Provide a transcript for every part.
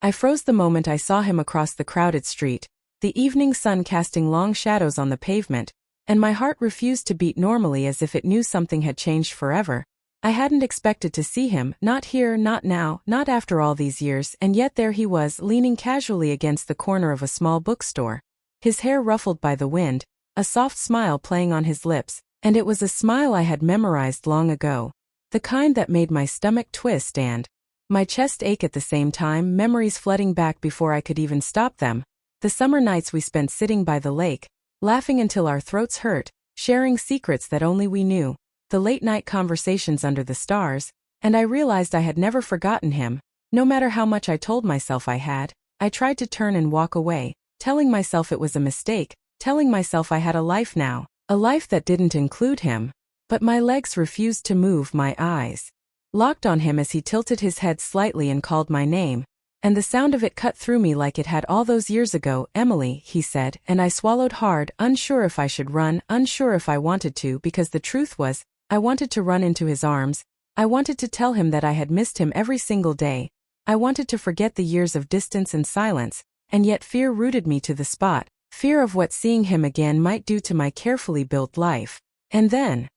I froze the moment I saw him across the crowded street, the evening sun casting long shadows on the pavement, and my heart refused to beat normally as if it knew something had changed forever. I hadn't expected to see him, not here, not now, not after all these years, and yet there he was, leaning casually against the corner of a small bookstore. His hair ruffled by the wind, a soft smile playing on his lips, and it was a smile I had memorized long ago. The kind that made my stomach twist and my chest ache at the same time, memories flooding back before I could even stop them. The summer nights we spent sitting by the lake, laughing until our throats hurt, sharing secrets that only we knew, the late-night conversations under the stars, and I realized I had never forgotten him. No matter how much I told myself I had, I tried to turn and walk away, telling myself it was a mistake, telling myself I had a life now, a life that didn't include him. But my legs refused to move, my eyes locked on him as he tilted his head slightly and called my name, and the sound of it cut through me like it had all those years ago. "Emily," he said, and I swallowed hard, unsure if I should run, unsure if I wanted to, because the truth was, I wanted to run into his arms. I wanted to tell him that I had missed him every single day. I wanted to forget the years of distance and silence, and yet fear rooted me to the spot, fear of what seeing him again might do to my carefully built life. And then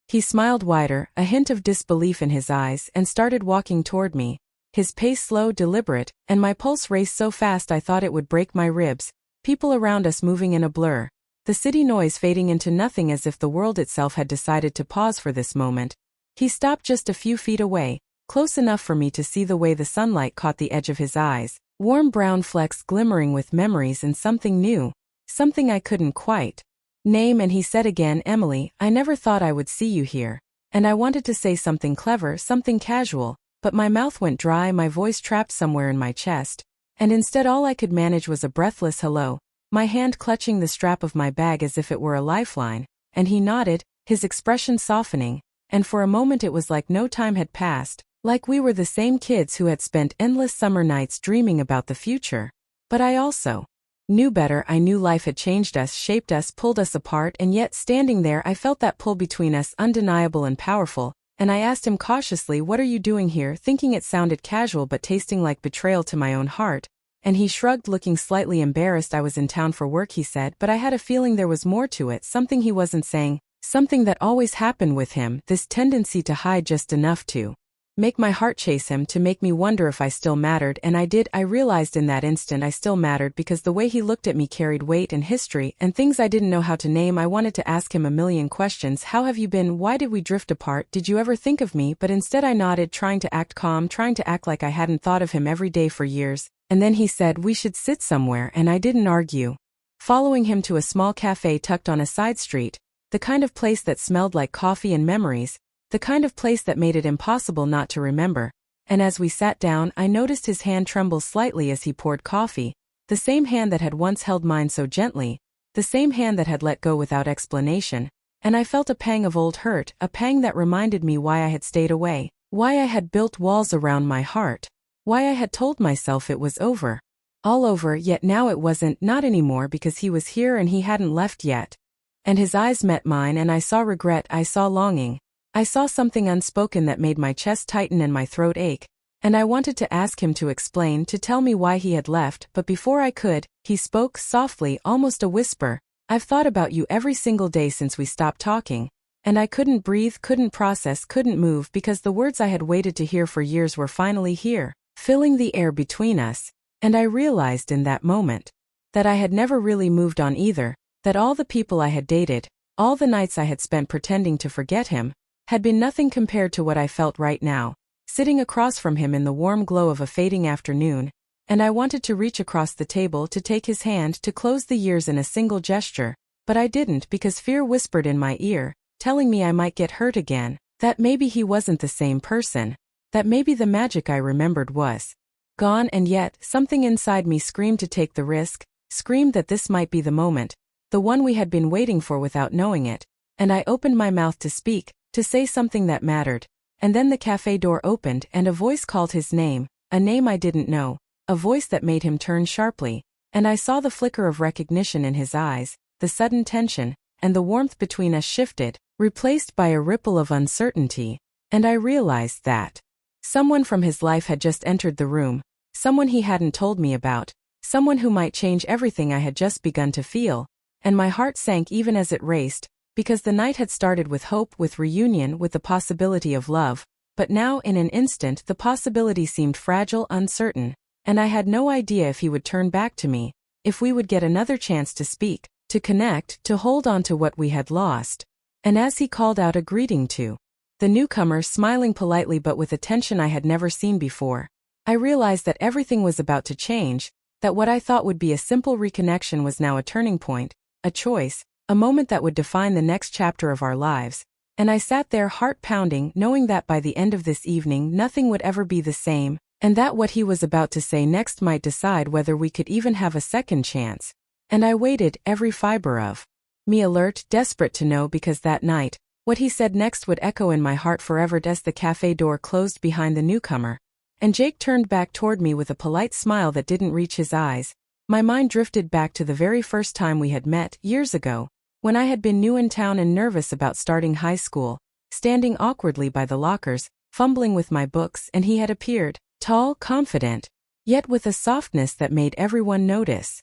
he smiled wider, a hint of disbelief in his eyes, and started walking toward me, his pace slow, deliberate, and my pulse raced so fast I thought it would break my ribs. People around us moving in a blur, the city noise fading into nothing as if the world itself had decided to pause for this moment. He stopped just a few feet away, close enough for me to see the way the sunlight caught the edge of his eyes, warm brown flecks glimmering with memories and something new, something I couldn't quite name, and he said again, "Emily, I never thought I would see you here." And I wanted to say something clever, something casual, but my mouth went dry, my voice trapped somewhere in my chest, and instead all I could manage was a breathless hello, my hand clutching the strap of my bag as if it were a lifeline. And he nodded, his expression softening, and for a moment it was like no time had passed, like we were the same kids who had spent endless summer nights dreaming about the future. But I also knew better. I knew life had changed us, shaped us, pulled us apart, and yet standing there I felt that pull between us, undeniable and powerful, and I asked him cautiously, "What are you doing here?" thinking it sounded casual but tasting like betrayal to my own heart, and he shrugged, looking slightly embarrassed. "I was in town for work," he said, but I had a feeling there was more to it, something he wasn't saying, something that always happened with him, this tendency to hide just enough to make my heart chase him, to make me wonder if I still mattered. And I did. I realized in that instant I still mattered, because the way he looked at me carried weight and history and things I didn't know how to name. I wanted to ask him a million questions. How have you been? Why did we drift apart? Did you ever think of me? But instead I nodded, trying to act calm, trying to act like I hadn't thought of him every day for years. And then he said, "We should sit somewhere," and I didn't argue. Following him to a small cafe tucked on a side street, the kind of place that smelled like coffee and memories, the kind of place that made it impossible not to remember. And as we sat down, I noticed his hand tremble slightly as he poured coffee, the same hand that had once held mine so gently, the same hand that had let go without explanation, and I felt a pang of old hurt, a pang that reminded me why I had stayed away, why I had built walls around my heart, why I had told myself it was over. All over, yet now it wasn't, not anymore, because he was here and he hadn't left yet. And his eyes met mine, and I saw regret, I saw longing. I saw something unspoken that made my chest tighten and my throat ache, and I wanted to ask him to explain, to tell me why he had left, but before I could, he spoke softly, almost a whisper. "I've thought about you every single day since we stopped talking." And I couldn't breathe, couldn't process, couldn't move, because the words I had waited to hear for years were finally here, filling the air between us. And I realized in that moment that I had never really moved on either, that all the people I had dated, all the nights I had spent pretending to forget him, had been nothing compared to what I felt right now, sitting across from him in the warm glow of a fading afternoon, and I wanted to reach across the table to take his hand, to close the years in a single gesture, but I didn't, because fear whispered in my ear, telling me I might get hurt again, that maybe he wasn't the same person, that maybe the magic I remembered was gone. And yet, something inside me screamed to take the risk, screamed that this might be the moment, the one we had been waiting for without knowing it, and I opened my mouth to speak, to say something that mattered. And then the cafe door opened and a voice called his name, a name I didn't know, a voice that made him turn sharply, and I saw the flicker of recognition in his eyes, the sudden tension, and the warmth between us shifted, replaced by a ripple of uncertainty, and I realized that someone from his life had just entered the room, someone he hadn't told me about, someone who might change everything I had just begun to feel, and my heart sank even as it raced, because the night had started with hope, with reunion, with the possibility of love, but now in an instant the possibility seemed fragile, uncertain, and I had no idea if he would turn back to me, if we would get another chance to speak, to connect, to hold on to what we had lost. And as he called out a greeting to the newcomer, smiling politely but with a tension I had never seen before, I realized that everything was about to change, that what I thought would be a simple reconnection was now a turning point, a choice, a moment that would define the next chapter of our lives. And I sat there, heart pounding, knowing that by the end of this evening nothing would ever be the same, and that what he was about to say next might decide whether we could even have a second chance. And I waited, every fiber of me alert, desperate to know, because that night, what he said next would echo in my heart forever. As the cafe door closed behind the newcomer, and Jake turned back toward me with a polite smile that didn't reach his eyes, my mind drifted back to the very first time we had met, years ago, when I had been new in town and nervous about starting high school, standing awkwardly by the lockers, fumbling with my books, and he had appeared, tall, confident, yet with a softness that made everyone notice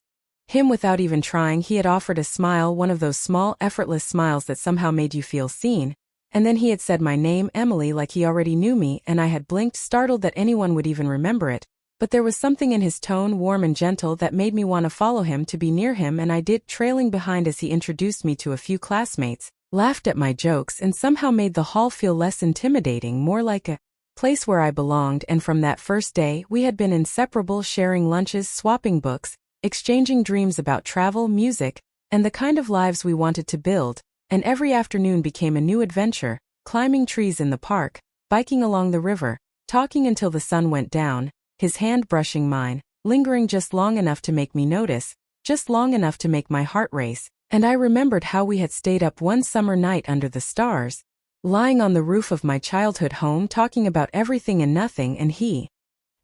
him without even trying. He had offered a smile, one of those small, effortless smiles that somehow made you feel seen, and then he had said my name, Emily, like he already knew me, and I had blinked, startled that anyone would even remember it, but there was something in his tone, warm and gentle, that made me want to follow him, to be near him, and I did, trailing behind as he introduced me to a few classmates, laughed at my jokes, and somehow made the hall feel less intimidating, more like a place where I belonged. And from that first day, we had been inseparable, sharing lunches, swapping books, exchanging dreams about travel, music, and the kind of lives we wanted to build, and every afternoon became a new adventure, climbing trees in the park, biking along the river, talking until the sun went down, his hand brushing mine, lingering just long enough to make me notice, just long enough to make my heart race. And I remembered how we had stayed up one summer night under the stars, lying on the roof of my childhood home, talking about everything and nothing, and he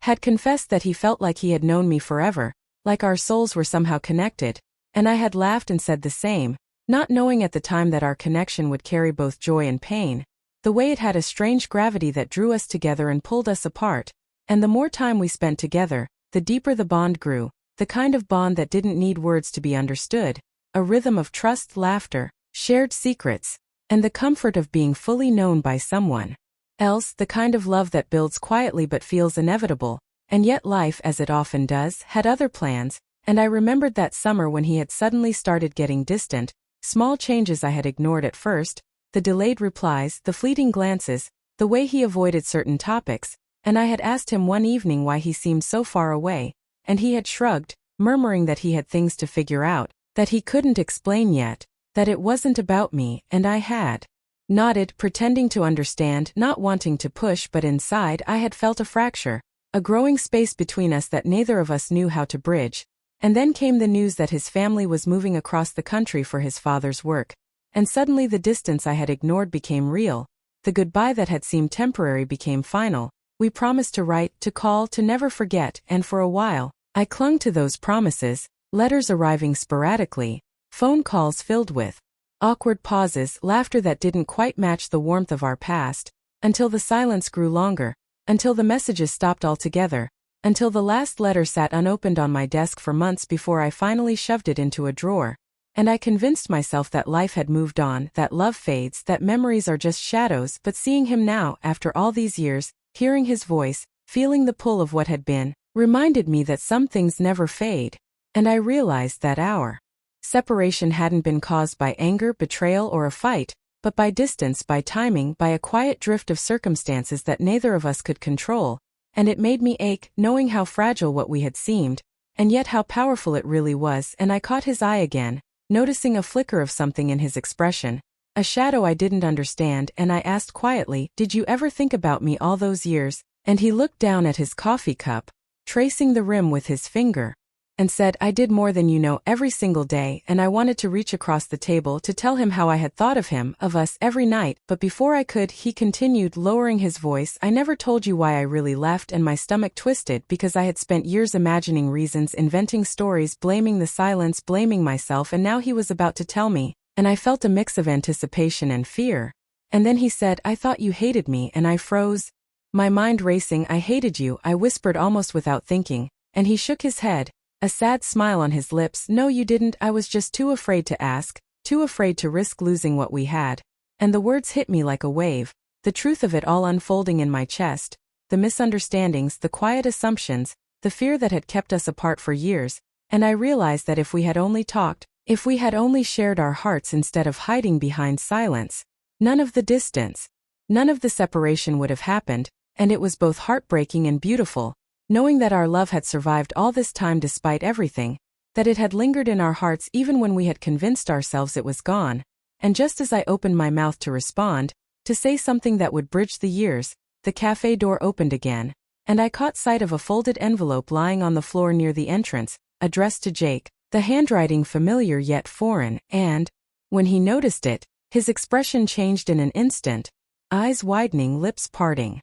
had confessed that he felt like he had known me forever, like our souls were somehow connected, and I had laughed and said the same, not knowing at the time that our connection would carry both joy and pain, the way it had a strange gravity that drew us together and pulled us apart, and the more time we spent together, the deeper the bond grew, the kind of bond that didn't need words to be understood, a rhythm of trust, laughter, shared secrets, and the comfort of being fully known by someone else, the kind of love that builds quietly but feels inevitable. And yet life, as it often does, had other plans, and I remembered that summer when he had suddenly started getting distant, small changes I had ignored at first, the delayed replies, the fleeting glances, the way he avoided certain topics, and I had asked him one evening why he seemed so far away, and he had shrugged, murmuring that he had things to figure out, that he couldn't explain yet, that it wasn't about me, and I had nodded, pretending to understand, not wanting to push, but inside I had felt a fracture, a growing space between us that neither of us knew how to bridge. And then came the news that his family was moving across the country for his father's work, and suddenly the distance I had ignored became real, the goodbye that had seemed temporary became final. We promised to write, to call, to never forget, and for a while, I clung to those promises, letters arriving sporadically, phone calls filled with awkward pauses, laughter that didn't quite match the warmth of our past, until the silence grew longer, until the messages stopped altogether, until the last letter sat unopened on my desk for months before I finally shoved it into a drawer. And I convinced myself that life had moved on, that love fades, that memories are just shadows, but seeing him now, after all these years, hearing his voice, feeling the pull of what had been, reminded me that some things never fade. And I realized that our separation hadn't been caused by anger, betrayal, or a fight, but by distance, by timing, by a quiet drift of circumstances that neither of us could control, and it made me ache, knowing how fragile what we had seemed, and yet how powerful it really was. And I caught his eye again, noticing a flicker of something in his expression, a shadow I didn't understand, and I asked quietly, "Did you ever think about me all those years?" And he looked down at his coffee cup, tracing the rim with his finger, and said, "I did more than you know, every single day." And I wanted to reach across the table to tell him how I had thought of him, of us, every night, but before I could, he continued, lowering his voice, "I never told you why I really left." And my stomach twisted, because I had spent years imagining reasons, inventing stories, blaming the silence, blaming myself, and now he was about to tell me, and I felt a mix of anticipation and fear. And then he said, "I thought you hated me," and I froze. My mind racing. I hated you, I whispered almost without thinking, and he shook his head, a sad smile on his lips. No, you didn't. I was just too afraid to ask, too afraid to risk losing what we had. And the words hit me like a wave, the truth of it all unfolding in my chest, the misunderstandings, the quiet assumptions, the fear that had kept us apart for years, and I realized that if we had only talked, if we had only shared our hearts instead of hiding behind silence, none of the distance, none of the separation would have happened, and it was both heartbreaking and beautiful, knowing that our love had survived all this time despite everything, that it had lingered in our hearts even when we had convinced ourselves it was gone. And just as I opened my mouth to respond, to say something that would bridge the years, the cafe door opened again, and I caught sight of a folded envelope lying on the floor near the entrance, addressed to Jake, the handwriting familiar yet foreign, and, when he noticed it, his expression changed in an instant, eyes widening, lips parting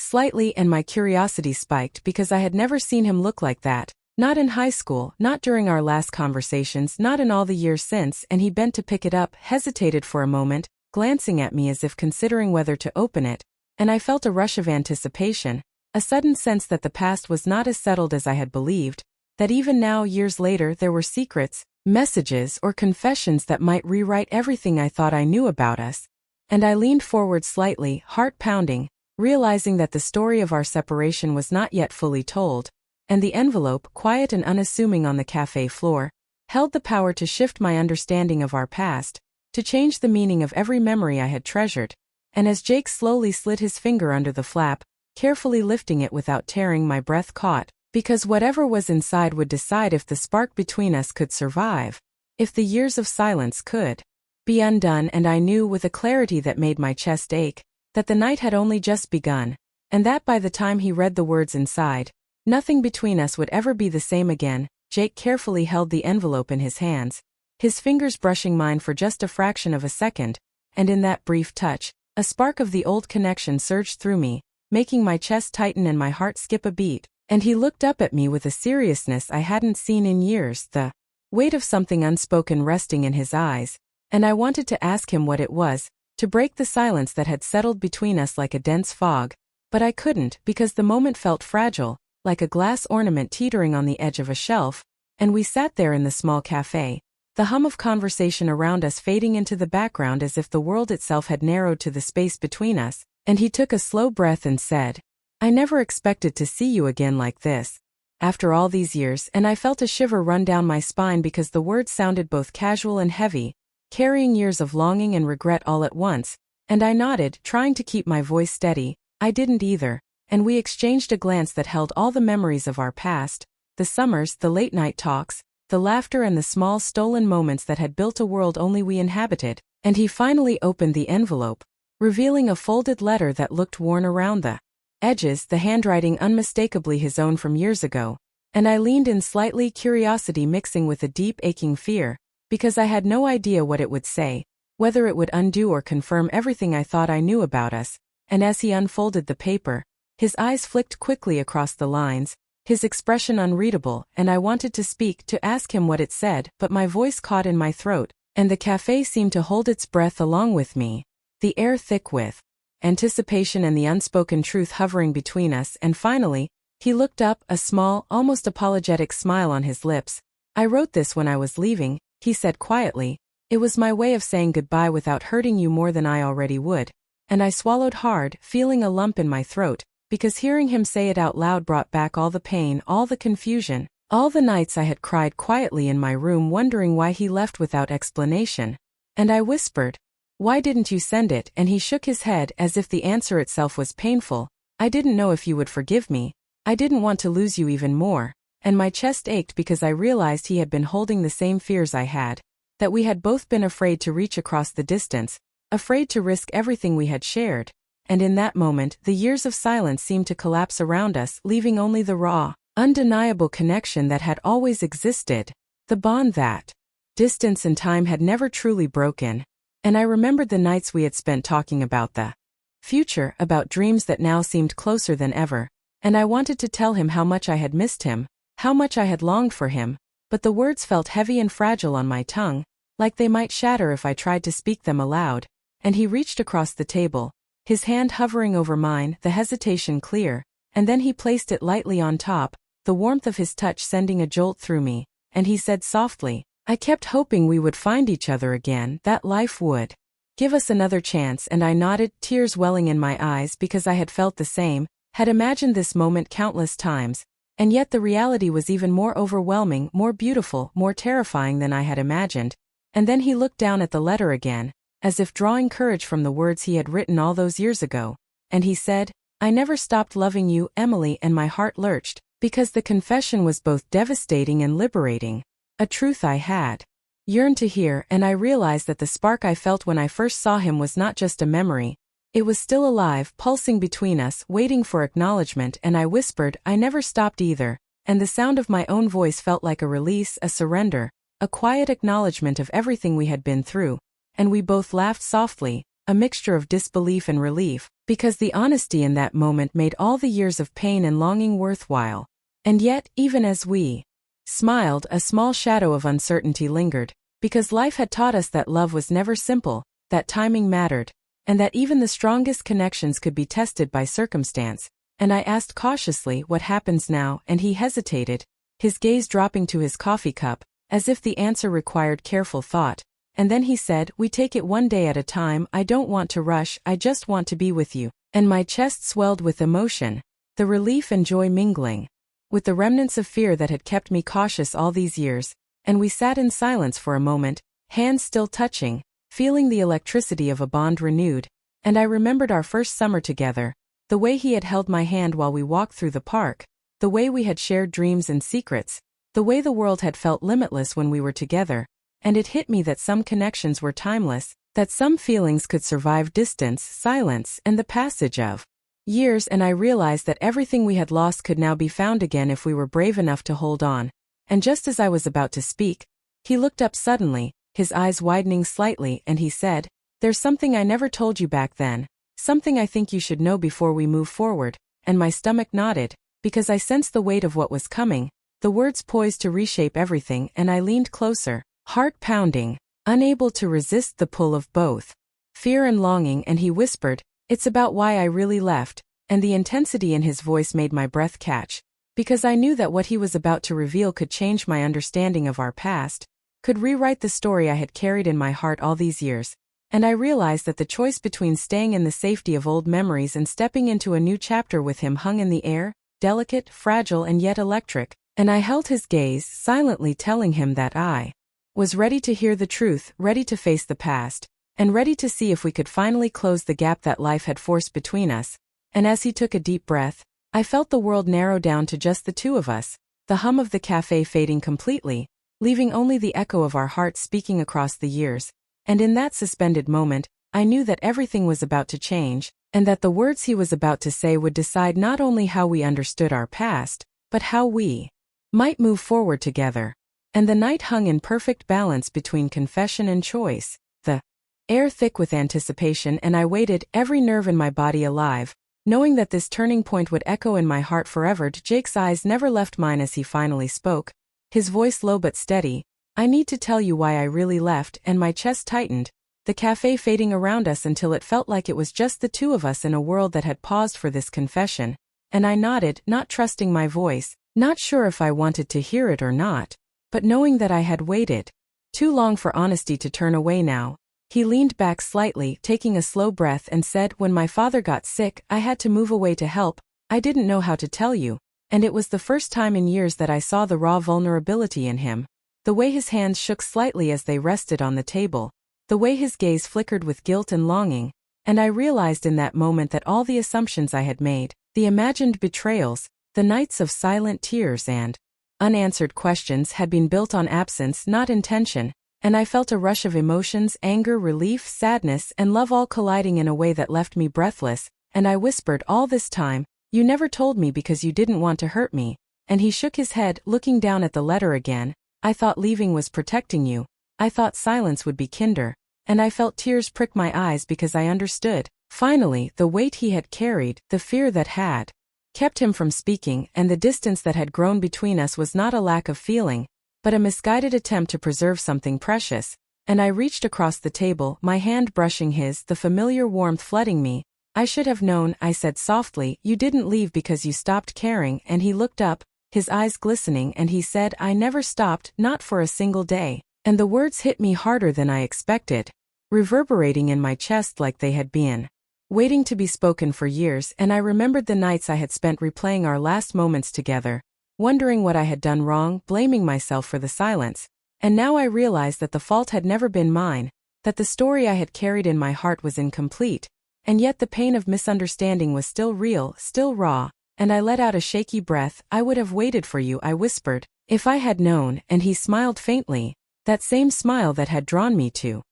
slightly, and my curiosity spiked because I had never seen him look like that, not in high school, not during our last conversations, not in all the years since. And he bent to pick it up, hesitated for a moment, glancing at me as if considering whether to open it, and I felt a rush of anticipation, a sudden sense that the past was not as settled as I had believed, that even now, years later, there were secrets, messages, or confessions that might rewrite everything I thought I knew about us. And I leaned forward slightly, heart pounding, realizing that the story of our separation was not yet fully told, and the envelope, quiet and unassuming on the cafe floor, held the power to shift my understanding of our past, to change the meaning of every memory I had treasured. And as Jake slowly slid his finger under the flap, carefully lifting it without tearing, my breath caught, because whatever was inside would decide if the spark between us could survive, if the years of silence could be undone. And I knew with a clarity that made my chest ache, that the night had only just begun, and that by the time he read the words inside, nothing between us would ever be the same again. Jake carefully held the envelope in his hands, his fingers brushing mine for just a fraction of a second, and in that brief touch, a spark of the old connection surged through me, making my chest tighten and my heart skip a beat. And he looked up at me with a seriousness I hadn't seen in years, the weight of something unspoken resting in his eyes, and I wanted to ask him what it was, to break the silence that had settled between us like a dense fog, but I couldn't because the moment felt fragile, like a glass ornament teetering on the edge of a shelf, and we sat there in the small cafe, the hum of conversation around us fading into the background as if the world itself had narrowed to the space between us. And he took a slow breath and said, "I never expected to see you again like this, after all these years." And I felt a shiver run down my spine because the words sounded both casual and heavy, carrying years of longing and regret all at once, and I nodded, trying to keep my voice steady. I didn't either, and we exchanged a glance that held all the memories of our past, the summers, the late-night talks, the laughter, and the small stolen moments that had built a world only we inhabited. And he finally opened the envelope, revealing a folded letter that looked worn around the edges, the handwriting unmistakably his own from years ago, and I leaned in slightly, curiosity mixing with a deep aching fear, because I had no idea what it would say, whether it would undo or confirm everything I thought I knew about us. And as he unfolded the paper, his eyes flicked quickly across the lines, his expression unreadable, and I wanted to speak, to ask him what it said, but my voice caught in my throat, and the cafe seemed to hold its breath along with me, the air thick with anticipation and the unspoken truth hovering between us. And finally, he looked up, a small, almost apologetic smile on his lips. "I wrote this when I was leaving," he said quietly. "It was my way of saying goodbye without hurting you more than I already would." And I swallowed hard, feeling a lump in my throat, because hearing him say it out loud brought back all the pain, all the confusion, all the nights I had cried quietly in my room wondering why he left without explanation. And I whispered, "Why didn't you send it?" And he shook his head as if the answer itself was painful. "I didn't know if you would forgive me. I didn't want to lose you even more." And my chest ached because I realized he had been holding the same fears I had, that we had both been afraid to reach across the distance, afraid to risk everything we had shared. And in that moment, the years of silence seemed to collapse around us, leaving only the raw, undeniable connection that had always existed, the bond that distance and time had never truly broken. And I remembered the nights we had spent talking about the future, about dreams that now seemed closer than ever, and I wanted to tell him how much I had missed him, how much I had longed for him, but the words felt heavy and fragile on my tongue, like they might shatter if I tried to speak them aloud. And he reached across the table, his hand hovering over mine, the hesitation clear, and then he placed it lightly on top, the warmth of his touch sending a jolt through me, and he said softly, "I kept hoping we would find each other again, that life would give us another chance," and I nodded, tears welling in my eyes because I had felt the same, had imagined this moment countless times, and yet the reality was even more overwhelming, more beautiful, more terrifying than I had imagined. And then he looked down at the letter again, as if drawing courage from the words he had written all those years ago, and he said, "I never stopped loving you, Emily," and my heart lurched, because the confession was both devastating and liberating, a truth I had yearned to hear, and I realized that the spark I felt when I first saw him was not just a memory. It was still alive, pulsing between us, waiting for acknowledgement, and I whispered, "I never stopped either," and the sound of my own voice felt like a release, a surrender, a quiet acknowledgement of everything we had been through, and we both laughed softly, a mixture of disbelief and relief, because the honesty in that moment made all the years of pain and longing worthwhile. And yet, even as we smiled, a small shadow of uncertainty lingered, because life had taught us that love was never simple, that timing mattered, and that even the strongest connections could be tested by circumstance. And I asked cautiously, "What happens now?" and he hesitated, his gaze dropping to his coffee cup, as if the answer required careful thought. And then he said, "We take it one day at a time. I don't want to rush, I just want to be with you." And my chest swelled with emotion, the relief and joy mingling with the remnants of fear that had kept me cautious all these years, and we sat in silence for a moment, hands still touching, feeling the electricity of a bond renewed, and I remembered our first summer together, the way he had held my hand while we walked through the park, the way we had shared dreams and secrets, the way the world had felt limitless when we were together, and it hit me that some connections were timeless, that some feelings could survive distance, silence, and the passage of years, and I realized that everything we had lost could now be found again if we were brave enough to hold on. And just as I was about to speak, he looked up suddenly, his eyes widening slightly, and he said, "There's something I never told you back then, something I think you should know before we move forward," and my stomach knotted, because I sensed the weight of what was coming, the words poised to reshape everything, and I leaned closer, heart pounding, unable to resist the pull of both fear and longing, and he whispered, "It's about why I really left," and the intensity in his voice made my breath catch, because I knew that what he was about to reveal could change my understanding of our past, could rewrite the story I had carried in my heart all these years. And I realized that the choice between staying in the safety of old memories and stepping into a new chapter with him hung in the air, delicate, fragile, and yet electric, and I held his gaze, silently telling him that I was ready to hear the truth, ready to face the past, and ready to see if we could finally close the gap that life had forced between us. And as he took a deep breath, I felt the world narrow down to just the two of us, the hum of the cafe fading completely, leaving only the echo of our hearts speaking across the years. And in that suspended moment, I knew that everything was about to change, and that the words he was about to say would decide not only how we understood our past, but how we might move forward together. And the night hung in perfect balance between confession and choice, the air thick with anticipation, and I waited, every nerve in my body alive, knowing that this turning point would echo in my heart forever. Jake's eyes never left mine as he finally spoke, his voice low but steady, "I need to tell you why I really left," and my chest tightened, the cafe fading around us until it felt like it was just the two of us in a world that had paused for this confession. And I nodded, not trusting my voice, not sure if I wanted to hear it or not, but knowing that I had waited too long for honesty to turn away now. He leaned back slightly, taking a slow breath, and said, "When my father got sick, I had to move away to help. I didn't know how to tell you." And it was the first time in years that I saw the raw vulnerability in him. The way his hands shook slightly as they rested on the table, the way his gaze flickered with guilt and longing, and I realized in that moment that all the assumptions I had made, the imagined betrayals, the nights of silent tears and unanswered questions had been built on absence, not intention. And I felt a rush of emotions, anger, relief, sadness, and love all colliding in a way that left me breathless, and I whispered, "All this time, you never told me because you didn't want to hurt me." And he shook his head, looking down at the letter again. "I thought leaving was protecting you. I thought silence would be kinder." And I felt tears prick my eyes because I understood, finally, the weight he had carried, the fear that had kept him from speaking, and the distance that had grown between us was not a lack of feeling, but a misguided attempt to preserve something precious. And I reached across the table, my hand brushing his, the familiar warmth flooding me. I should have known, I said softly. You didn't leave because you stopped caring. And he looked up, his eyes glistening, and he said, I never stopped, not for a single day. And the words hit me harder than I expected, reverberating in my chest like they had been waiting to be spoken for years. And I remembered the nights I had spent replaying our last moments together, wondering what I had done wrong, blaming myself for the silence. And now I realized that the fault had never been mine, that the story I had carried in my heart was incomplete, and yet the pain of misunderstanding was still real, still raw. And I let out a shaky breath. I would have waited for you, I whispered, if I had known. And he smiled faintly, that same smile that had drawn me to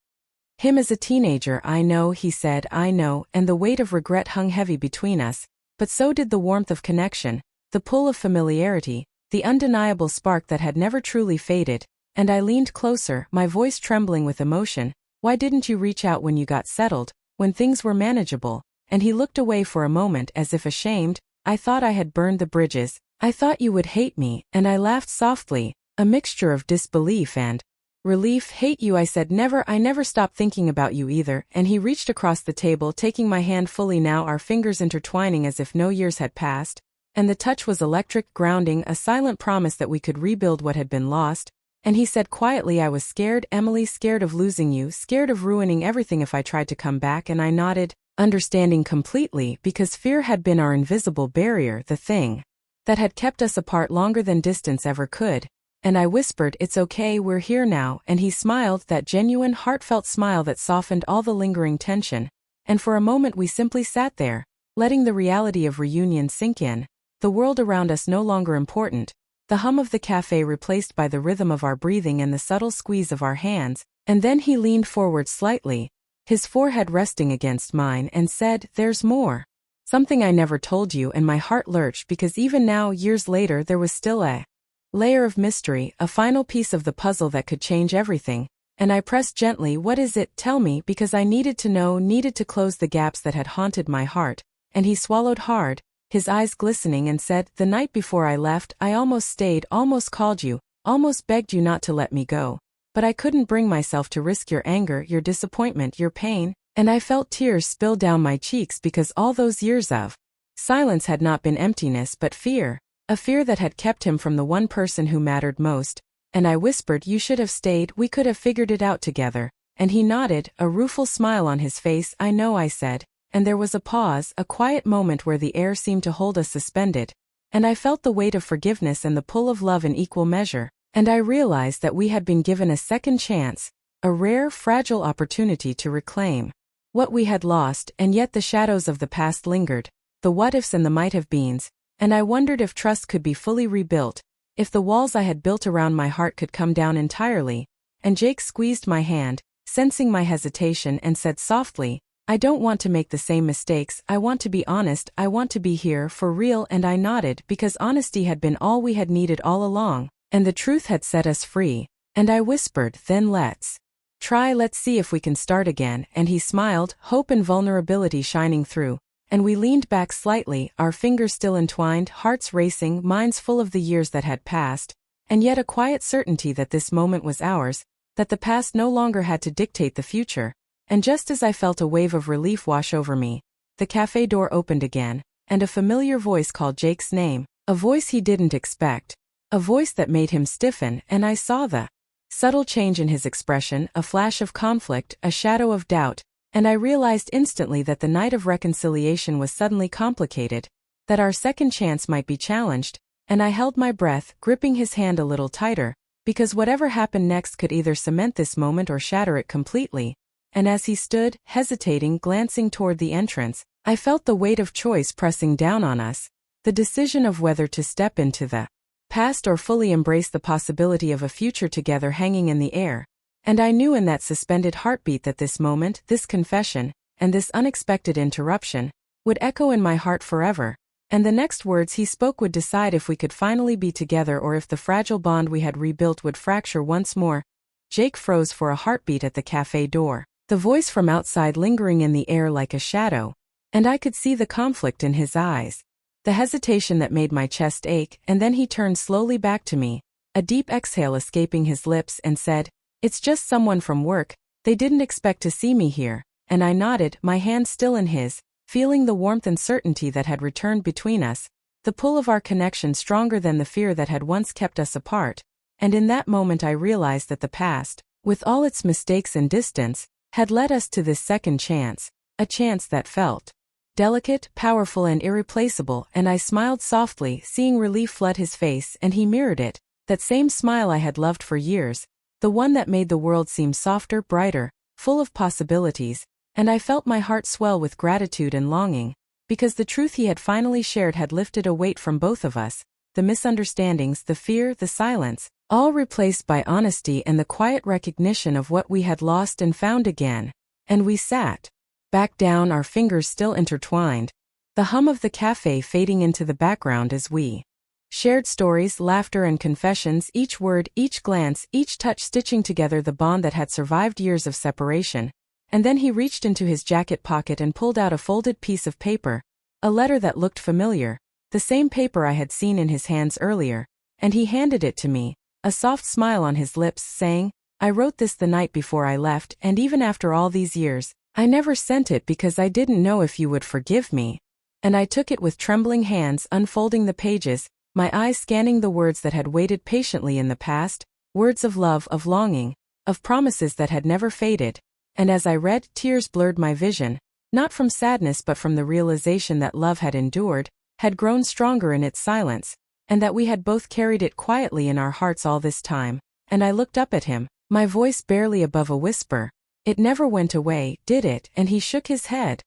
him as a teenager. I know, he said, I know. And the weight of regret hung heavy between us, but so did the warmth of connection, the pull of familiarity, the undeniable spark that had never truly faded. And I leaned closer, my voice trembling with emotion. Why didn't you reach out when you got settled, when things were manageable? And he looked away for a moment as if ashamed. I thought I had burned the bridges. I thought you would hate me. And I laughed softly, a mixture of disbelief and relief. Hate you, I said. Never. I never stopped thinking about you either. And he reached across the table, taking my hand fully now, our fingers intertwining as if no years had passed. And the touch was electric, grounding, a silent promise that we could rebuild what had been lost. And he said quietly, I was scared, Emily, scared of losing you, scared of ruining everything if I tried to come back. And I nodded, understanding completely, because fear had been our invisible barrier, the thing that had kept us apart longer than distance ever could. And I whispered, it's okay, we're here now. And he smiled, that genuine, heartfelt smile that softened all the lingering tension. And for a moment we simply sat there, letting the reality of reunion sink in, the world around us no longer important, the hum of the cafe replaced by the rhythm of our breathing and the subtle squeeze of our hands. And then he leaned forward slightly, his forehead resting against mine, and said, there's more. Something I never told you. And my heart lurched, because even now, years later, there was still a layer of mystery, a final piece of the puzzle that could change everything. And I pressed gently, what is it? Tell me, because I needed to know, needed to close the gaps that had haunted my heart. And he swallowed hard, his eyes glistening, and said, the night before I left, I almost stayed, almost called you, almost begged you not to let me go. But I couldn't bring myself to risk your anger, your disappointment, your pain. And I felt tears spill down my cheeks, because all those years of silence had not been emptiness but fear, a fear that had kept him from the one person who mattered most. And I whispered, you should have stayed, we could have figured it out together. And he nodded, a rueful smile on his face. I know, I said. And there was a pause, a quiet moment where the air seemed to hold us suspended. And I felt the weight of forgiveness and the pull of love in equal measure. And I realized that we had been given a second chance, a rare, fragile opportunity to reclaim what we had lost. And yet the shadows of the past lingered, the what-ifs and the might-have-beens. And I wondered if trust could be fully rebuilt, if the walls I had built around my heart could come down entirely. And Jake squeezed my hand, sensing my hesitation, and said softly, I don't want to make the same mistakes. I want to be honest. I want to be here, for real. And I nodded, because honesty had been all we had needed all along, and the truth had set us free. And I whispered, then let's try, let's see if we can start again. And he smiled, hope and vulnerability shining through. And we leaned back slightly, our fingers still entwined, hearts racing, minds full of the years that had passed, and yet a quiet certainty that this moment was ours, that the past no longer had to dictate the future. And just as I felt a wave of relief wash over me, the cafe door opened again, and a familiar voice called Jake's name, a voice he didn't expect, a voice that made him stiffen. And I saw the subtle change in his expression, a flash of conflict, a shadow of doubt. And I realized instantly that the night of reconciliation was suddenly complicated, that our second chance might be challenged. And I held my breath, gripping his hand a little tighter, because whatever happened next could either cement this moment or shatter it completely. And as he stood, hesitating, glancing toward the entrance, I felt the weight of choice pressing down on us, the decision of whether to step into the past or fully embrace the possibility of a future together hanging in the air. And I knew in that suspended heartbeat that this moment, this confession, and this unexpected interruption, would echo in my heart forever. And the next words he spoke would decide if we could finally be together or if the fragile bond we had rebuilt would fracture once more. Jake froze for a heartbeat at the cafe door, the voice from outside lingering in the air like a shadow. And I could see the conflict in his eyes, the hesitation that made my chest ache. And then he turned slowly back to me, a deep exhale escaping his lips, and said, it's just someone from work, they didn't expect to see me here. And I nodded, my hand still in his, feeling the warmth and certainty that had returned between us, the pull of our connection stronger than the fear that had once kept us apart, and in that moment I realized that the past, with all its mistakes and distance, had led us to this second chance, a chance that felt delicate, powerful and irreplaceable, and I smiled softly, seeing relief flood his face, and he mirrored it, that same smile I had loved for years, the one that made the world seem softer, brighter, full of possibilities, and I felt my heart swell with gratitude and longing, because the truth he had finally shared had lifted a weight from both of us, the misunderstandings, the fear, the silence, all replaced by honesty and the quiet recognition of what we had lost and found again. And we sat back down, our fingers still intertwined, the hum of the cafe fading into the background as we shared stories, laughter and confessions, each word, each glance, each touch stitching together the bond that had survived years of separation. And then he reached into his jacket pocket and pulled out a folded piece of paper, a letter that looked familiar, the same paper I had seen in his hands earlier, and he handed it to me, a soft smile on his lips, saying, "I wrote this the night before I left, and even after all these years, I never sent it because I didn't know if you would forgive me." And I took it with trembling hands, unfolding the pages, my eyes scanning the words that had waited patiently in the past, words of love, of longing, of promises that had never faded. And as I read, tears blurred my vision, not from sadness but from the realization that love had endured, had grown stronger in its silence, and that we had both carried it quietly in our hearts all this time. And I looked up at him, my voice barely above a whisper. "It never went away, did it?" And he shook his head,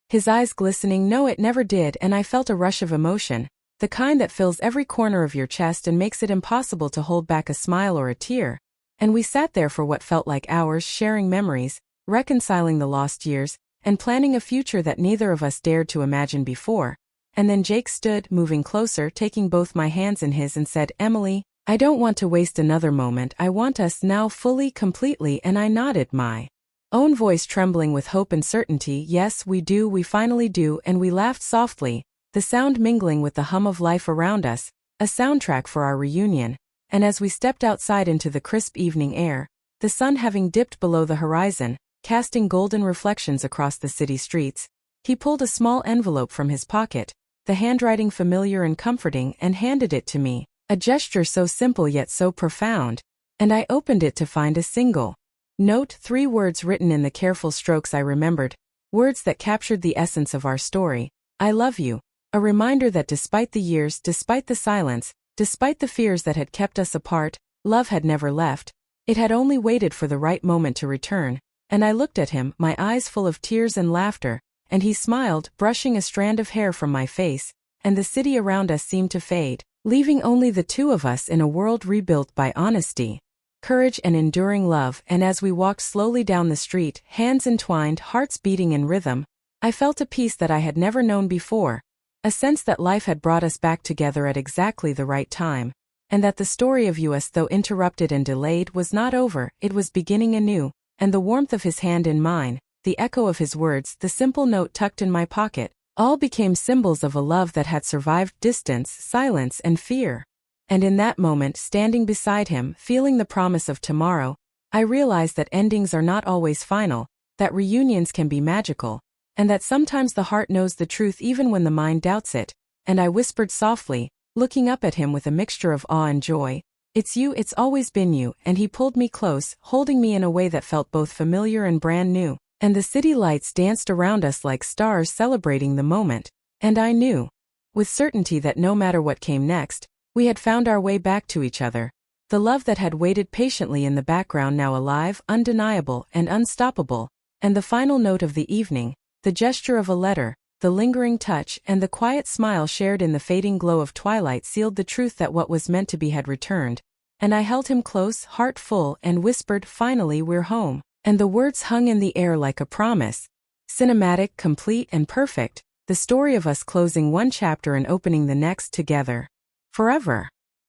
his eyes glistening. "No, it never did." And I felt a rush of emotion, the kind that fills every corner of your chest and makes it impossible to hold back a smile or a tear. And we sat there for what felt like hours, sharing memories, reconciling the lost years, and planning a future that neither of us dared to imagine before. And then Jake stood, moving closer, taking both my hands in his, and said, "Emily, I don't want to waste another moment. I want us now, fully, completely." And I nodded, my own voice trembling with hope and certainty. "Yes, we do, we finally do." And we laughed softly, the sound mingling with the hum of life around us, a soundtrack for our reunion. And as we stepped outside into the crisp evening air, the sun having dipped below the horizon, casting golden reflections across the city streets, he pulled a small envelope from his pocket, the handwriting familiar and comforting, and handed it to me, a gesture so simple yet so profound. And I opened it to find a single note, 3 words written in the careful strokes I remembered, words that captured the essence of our story. "I love you." A reminder that despite the years, despite the silence, despite the fears that had kept us apart, love had never left. It had only waited for the right moment to return. And I looked at him, my eyes full of tears and laughter, and he smiled, brushing a strand of hair from my face, and the city around us seemed to fade, leaving only the two of us in a world rebuilt by honesty, courage and enduring love. And as we walked slowly down the street, hands entwined, hearts beating in rhythm, I felt a peace that I had never known before, a sense that life had brought us back together at exactly the right time, and that the story of us, though interrupted and delayed, was not over, it was beginning anew. And the warmth of his hand in mine, the echo of his words, the simple note tucked in my pocket, all became symbols of a love that had survived distance, silence, and fear. And in that moment, standing beside him, feeling the promise of tomorrow, I realized that endings are not always final, that reunions can be magical, and that sometimes the heart knows the truth even when the mind doubts it. And I whispered softly, looking up at him with a mixture of awe and joy, "It's you, it's always been you." And he pulled me close, holding me in a way that felt both familiar and brand new. And the city lights danced around us like stars celebrating the moment. And I knew, with certainty, that no matter what came next, we had found our way back to each other. The love that had waited patiently in the background, now alive, undeniable, and unstoppable. And the final note of the evening, the gesture of a letter, the lingering touch, and the quiet smile shared in the fading glow of twilight sealed the truth that what was meant to be had returned. And I held him close, heart full, and whispered, "Finally, we're home." And the words hung in the air like a promise. Cinematic, complete, and perfect, the story of us closing one chapter and opening the next together. Forever.